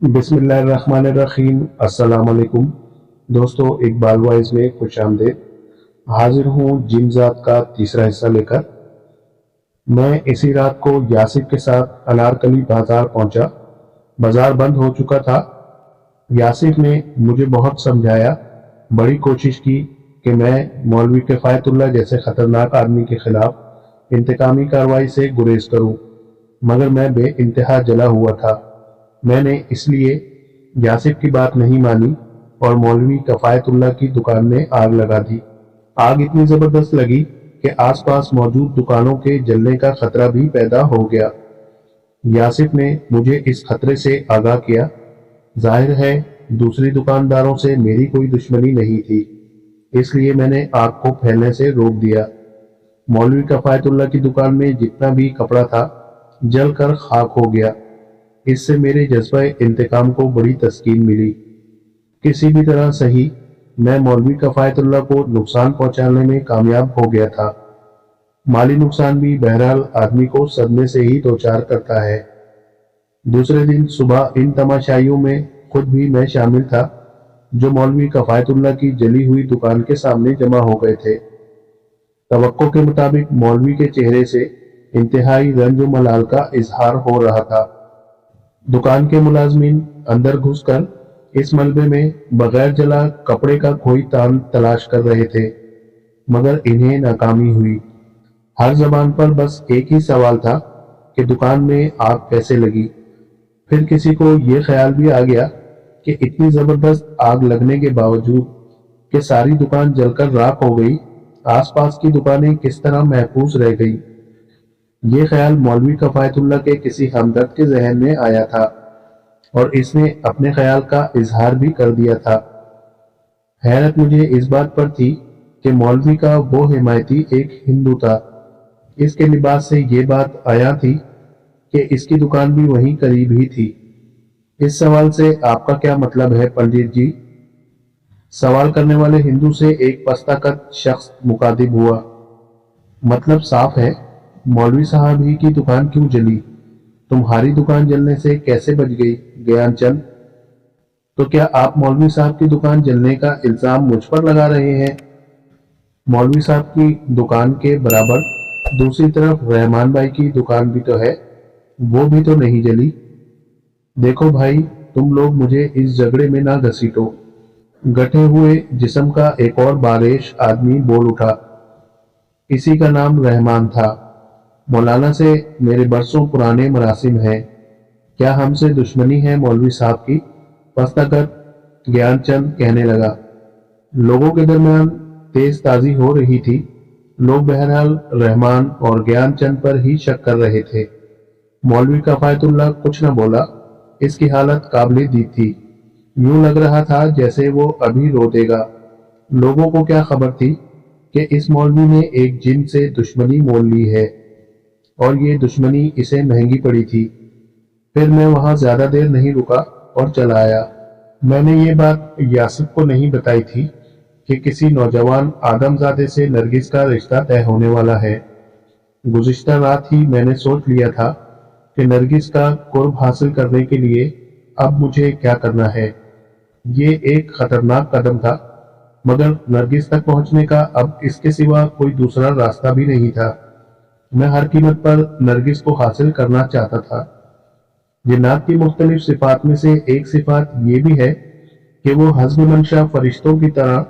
بسم اللہ الرحمن الرحیم۔ السلام علیکم دوستو، اقبال وائز میں خوش آمدید۔ حاضر ہوں جن ذات کا تیسرا حصہ لے کر۔ میں اسی رات کو یاسر کے ساتھ انارکلی بازار پہنچا۔ بازار بند ہو چکا تھا۔ یاسر نے مجھے بہت سمجھایا، بڑی کوشش کی کہ میں مولوی کفایت اللہ جیسے خطرناک آدمی کے خلاف انتقامی کارروائی سے گریز کروں، مگر میں بے انتہا جلا ہوا تھا۔ میں نے اس لیے یاسر کی بات نہیں مانی اور مولوی کفایت اللہ کی دکان میں آگ لگا دی۔ آگ اتنی زبردست لگی کہ آس پاس موجود دکانوں کے جلنے کا خطرہ بھی پیدا ہو گیا۔ یاسر نے مجھے اس خطرے سے آگاہ کیا۔ ظاہر ہے دوسری دکانداروں سے میری کوئی دشمنی نہیں تھی، اس لیے میں نے آگ کو پھیلنے سے روک دیا۔ مولوی کفایت اللہ کی دکان میں جتنا بھی کپڑا تھا جل کر خاک ہو گیا۔ اس سے میرے جذبہ انتقام کو بڑی تسکین ملی۔ کسی بھی طرح صحیح میں مولوی کفایت اللہ کو نقصان پہنچانے میں کامیاب ہو گیا تھا۔ مالی نقصان بھی بہرحال آدمی کو صدمے سے ہی دوچار کرتا ہے۔ دوسرے دن صبح ان تماشائیوں میں خود بھی میں شامل تھا جو مولوی کفایت اللہ کی جلی ہوئی دکان کے سامنے جمع ہو گئے تھے۔ توقع کے مطابق مولوی کے چہرے سے انتہائی رنج و ملال کا اظہار ہو رہا تھا۔ دکان کے ملازمین اندر گھس کر اس ملبے میں بغیر جلا کپڑے کا کوئی تان تلاش کر رہے تھے، مگر انہیں ناکامی ہوئی۔ ہر زبان پر بس ایک ہی سوال تھا کہ دکان میں آگ کیسے لگی۔ پھر کسی کو یہ خیال بھی آ گیا کہ اتنی زبردست آگ لگنے کے باوجود کہ ساری دکان جل کر راکھ ہو گئی، آس پاس کی دکانیں کس طرح محفوظ رہ گئی۔ یہ خیال مولوی کفایت اللہ کے کسی ہمدرد کے ذہن میں آیا تھا اور اس نے اپنے خیال کا اظہار بھی کر دیا تھا۔ حیرت مجھے اس بات پر تھی کہ مولوی کا وہ حمایتی ایک ہندو تھا۔ اس کے لباس سے یہ بات آیا تھی کہ اس کی دکان بھی وہیں قریب ہی تھی۔ اس سوال سے آپ کا کیا مطلب ہے پنڈت جی؟ سوال کرنے والے ہندو سے ایک پستہ قد شخص مخاطب ہوا۔ مطلب صاف ہے، مولوی صاحب ہی کی دکان کیوں جلی؟ تمہاری دکان جلنے سے کیسے بچ گئی گیان چند؟ تو کیا آپ مولوی صاحب کی دکان جلنے کا الزام مجھ پر لگا رہے ہیں؟ مولوی صاحب کی دکان کے برابر دوسری طرف رحمان بھائی کی دکان بھی تو ہے، وہ بھی تو نہیں جلی۔ دیکھو بھائی، تم لوگ مجھے اس جھگڑے میں نہ گھسیٹو۔ گٹھے ہوئے جسم کا ایک اور باریش آدمی بول اٹھا۔ اسی کا نام رحمان تھا۔ مولانا سے میرے برسوں پرانے مراسم ہیں، کیا ہم سے دشمنی ہے مولوی صاحب کی؟ پستہ گیان چند کہنے لگا۔ لوگوں کے درمیان تیز تازی ہو رہی تھی۔ لوگ بہرحال رحمان اور گیان چند پر ہی شک کر رہے تھے۔ مولوی کفایت اللہ کچھ نہ بولا۔ اس کی حالت قابل دید تھی، یوں لگ رہا تھا جیسے وہ ابھی رو دے گا۔ لوگوں کو کیا خبر تھی کہ اس مولوی نے ایک جن سے دشمنی مول لی ہے، اور یہ دشمنی اسے مہنگی پڑی تھی۔ پھر میں وہاں زیادہ دیر نہیں رکا اور چلا آیا۔ میں نے یہ بات یاسر کو نہیں بتائی تھی کہ کسی نوجوان آدم زادے سے نرگس کا رشتہ طے ہونے والا ہے۔ گزشتہ رات ہی میں نے سوچ لیا تھا کہ نرگس کا قرب حاصل کرنے کے لیے اب مجھے کیا کرنا ہے۔ یہ ایک خطرناک قدم تھا، مگر نرگس تک پہنچنے کا اب اس کے سوا کوئی دوسرا راستہ بھی نہیں تھا۔ میں ہر قیمت پر نرگس کو حاصل کرنا چاہتا تھا۔ جنات کی مختلف صفات میں سے ایک صفات یہ بھی ہے کہ وہ حسب منشا فرشتوں کی طرح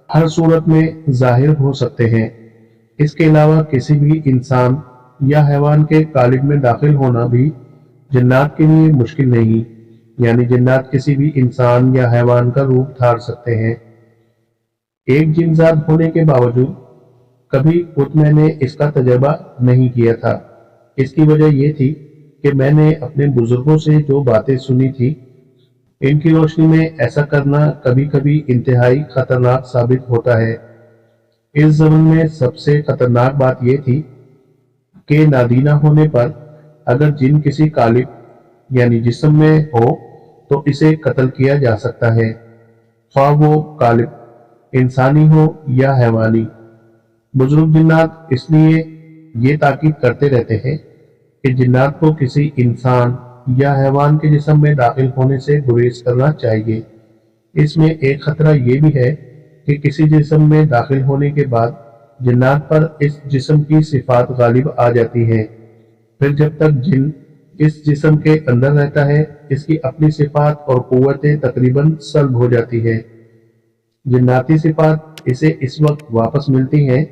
ہر صورت میں ظاہر ہو سکتے ہیں۔ اس کے علاوہ کسی بھی انسان یا حیوان کے قالب میں داخل ہونا بھی جنات کے لیے مشکل نہیں، یعنی جنات کسی بھی انسان یا حیوان کا روپ دھار سکتے ہیں۔ ایک جن ذات ہونے کے باوجود کبھی خود میں نے اس کا تجربہ نہیں کیا تھا۔ اس کی وجہ یہ تھی کہ میں نے اپنے بزرگوں سے جو باتیں سنی تھی، ان کی روشنی میں ایسا کرنا کبھی کبھی انتہائی خطرناک ثابت ہوتا ہے۔ اس زمن میں سب سے خطرناک بات یہ تھی کہ نادیدہ ہونے پر اگر جن کسی قالب یعنی جسم میں ہو تو اسے قتل کیا جا سکتا ہے، خواہ وہ قالب انسانی ہو یا حیوانی۔ بزرگ جنات اس لیے یہ تاکید کرتے رہتے ہیں کہ جنات کو کسی انسان یا حیوان کے جسم میں داخل ہونے سے گریز کرنا چاہیے۔ اس میں ایک خطرہ یہ بھی ہے کہ کسی جسم میں داخل ہونے کے بعد جنات پر اس جسم کی صفات غالب آ جاتی ہیں، پھر جب تک جن اس جسم کے اندر رہتا ہے اس کی اپنی صفات اور قوتیں تقریباً سلب ہو جاتی ہیں۔ جناتی صفات اسے اس وقت واپس ملتی ہیں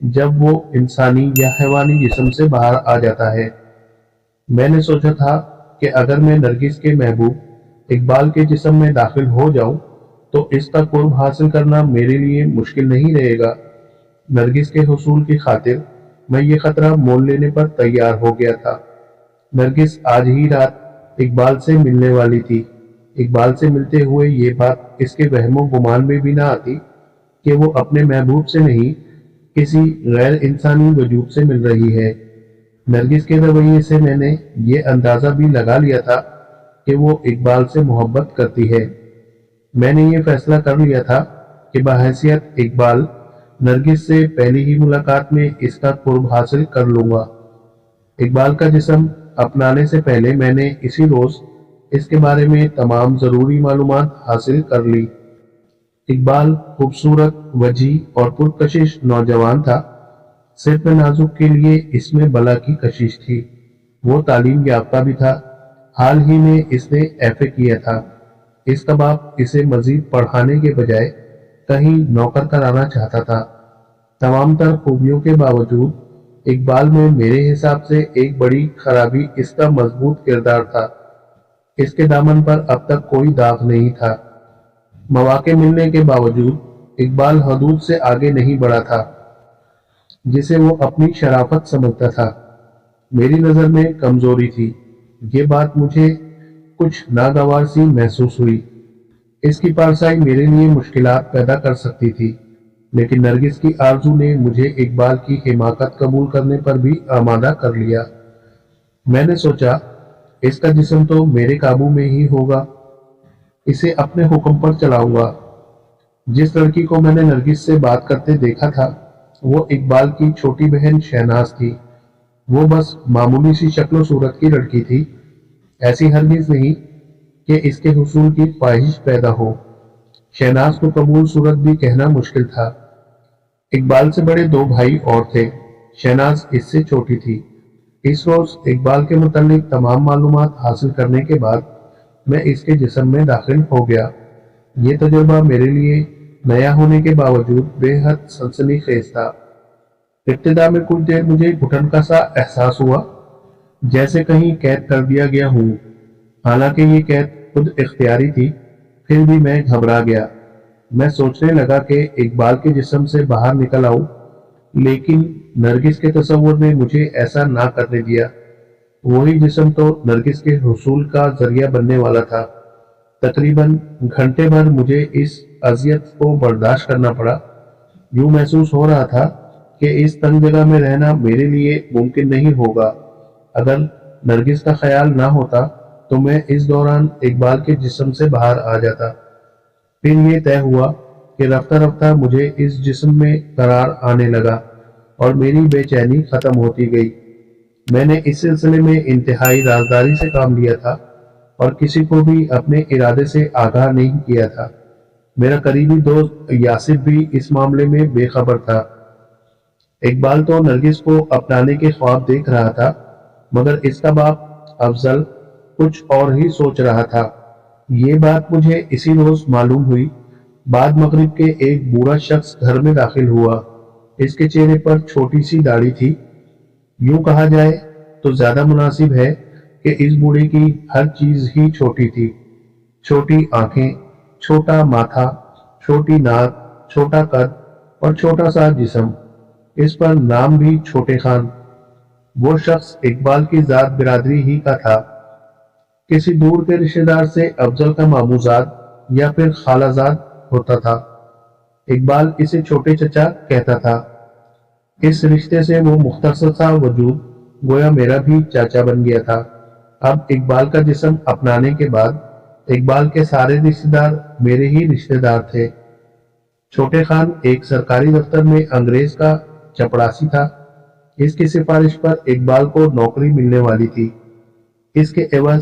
جب وہ انسانی یا حیوانی جسم سے باہر آ جاتا ہے۔ میں نے سوچا تھا کہ اگر میں نرگس کے محبوب اقبال کے جسم میں داخل ہو جاؤں تو اس کا قرب حاصل کرنا میرے لیے مشکل نہیں رہے گا۔ نرگس کے حصول کی خاطر میں یہ خطرہ مول لینے پر تیار ہو گیا تھا۔ نرگس آج ہی رات اقبال سے ملنے والی تھی۔ اقبال سے ملتے ہوئے یہ بات اس کے وہم و گمان میں بھی نہ آتی کہ وہ اپنے محبوب سے نہیں کسی غیر انسانی وجود سے مل رہی ہے۔ نرگس کے رویے سے میں نے یہ اندازہ بھی لگا لیا تھا کہ وہ اقبال سے محبت کرتی ہے۔ میں نے یہ فیصلہ کر لیا تھا کہ بحیثیت اقبال نرگس سے پہلی ہی ملاقات میں اس کا قرب حاصل کر لوں گا۔ اقبال کا جسم اپنانے سے پہلے میں نے اسی روز اس کے بارے میں تمام ضروری معلومات حاصل کر لی۔ اقبال خوبصورت، وجیح اور پرکشش نوجوان تھا۔ صرف نازک کے لیے اس میں بلا کی کشش تھی۔ وہ تعلیم یافتہ بھی تھا۔ حال ہی میں اس نے ایف اے کیا تھا۔ اس کا باپ اسے مزید پڑھانے کے بجائے کہیں نوکر کرانا چاہتا تھا۔ تمام تر خوبیوں کے باوجود اقبال میں میرے حساب سے ایک بڑی خرابی اس کا مضبوط کردار تھا۔ اس کے دامن پر اب تک کوئی داغ نہیں تھا۔ مواقع ملنے کے باوجود اقبال حدود سے آگے نہیں بڑھا تھا جسے وہ اپنی شرافت سمجھتا تھا۔ میری نظر میں کمزوری تھی۔ یہ بات مجھے کچھ ناگوار سی محسوس ہوئی۔ اس کی پارسائی میرے لیے مشکلات پیدا کر سکتی تھی، لیکن نرگس کی آرزو نے مجھے اقبال کی حماقت قبول کرنے پر بھی آمادہ کر لیا۔ میں نے سوچا اس کا جسم تو میرے قابو میں ہی ہوگا، اسے اپنے حکم پر چلاؤں گا۔ جس لڑکی کو میں نے نرگس سے بات کرتے دیکھا تھا وہ اقبال کی چھوٹی بہن شہناز تھی۔ وہ بس معمولی سی شکل و صورت کی لڑکی تھی، ایسی ہرگز نہیں کہ اس کے حصول کی خواہش پیدا ہو۔ شہناز کو قبول صورت بھی کہنا مشکل تھا۔ اقبال سے بڑے دو بھائی اور تھے، شہناز اس سے چھوٹی تھی۔ اس روز اقبال کے متعلق تمام معلومات حاصل کرنے کے بعد میں اس کے جسم میں داخل ہو گیا۔ یہ تجربہ میرے لیے نیا ہونے کے باوجود بے حد سنسنی خیز تھا۔ ابتدا میں کچھ دیر مجھے گھٹن کا سا احساس ہوا، جیسے کہیں قید کر دیا گیا ہوں۔ حالانکہ یہ قید خود اختیاری تھی، پھر بھی میں گھبرا گیا۔ میں سوچنے لگا کہ اقبال کے جسم سے باہر نکل آؤں، لیکن نرگس کے تصور نے مجھے ایسا نہ کرنے دیا۔ وہی جسم تو نرگس کے حصول کا ذریعہ بننے والا تھا۔ تقریباً گھنٹے بھر مجھے اس اذیت کو برداشت کرنا پڑا۔ یوں محسوس ہو رہا تھا کہ اس تنگ جگہ میں رہنا میرے لیے ممکن نہیں ہوگا۔ اگر نرگس کا خیال نہ ہوتا تو میں اس دوران اقبال کے جسم سے باہر آ جاتا۔ پھر یہ طے ہوا کہ رفتہ رفتہ مجھے اس جسم میں قرار آنے لگا اور میری بے چینی ختم ہوتی گئی۔ میں نے اس سلسلے میں انتہائی رازداری سے کام لیا تھا اور کسی کو بھی اپنے ارادے سے آگاہ نہیں کیا تھا۔ میرا قریبی دوست یاسر بھی اس معاملے میں بے خبر تھا۔ اقبال تو نرگس کو اپنانے کے خواب دیکھ رہا تھا، مگر اس کا باپ افضل کچھ اور ہی سوچ رہا تھا۔ یہ بات مجھے اسی روز معلوم ہوئی۔ بعد مغرب کے ایک بوڑھا شخص گھر میں داخل ہوا۔ اس کے چہرے پر چھوٹی سی داڑھی تھی۔ یوں کہا جائے تو زیادہ مناسب ہے کہ اس بوڑھے کی ہر چیز ہی چھوٹی تھی۔ چھوٹی آنکھیں، چھوٹا ماتھا، چھوٹی ناک، چھوٹا قد اور چھوٹا سا جسم، اس پر نام بھی چھوٹے خان۔ وہ شخص اقبال کی ذات برادری ہی کا تھا، کسی دور کے رشتہ دار سے افضل کا ماموزاد یا پھر خالہ زاد ہوتا تھا۔ اقبال اسے چھوٹے چچا کہتا تھا۔ اس رشتے سے وہ مختصر سا وجود گویا میرا بھی چاچا بن گیا تھا۔ اب اقبال کا جسم اپنانے کے بعد اقبال کے سارے رشتہ دار میرے ہی رشتہ دار تھے۔ چھوٹے خان ایک سرکاری دفتر میں انگریز کا چپڑاسی تھا۔ اس کی سفارش پر اقبال کو نوکری ملنے والی تھی۔ اس کے عوض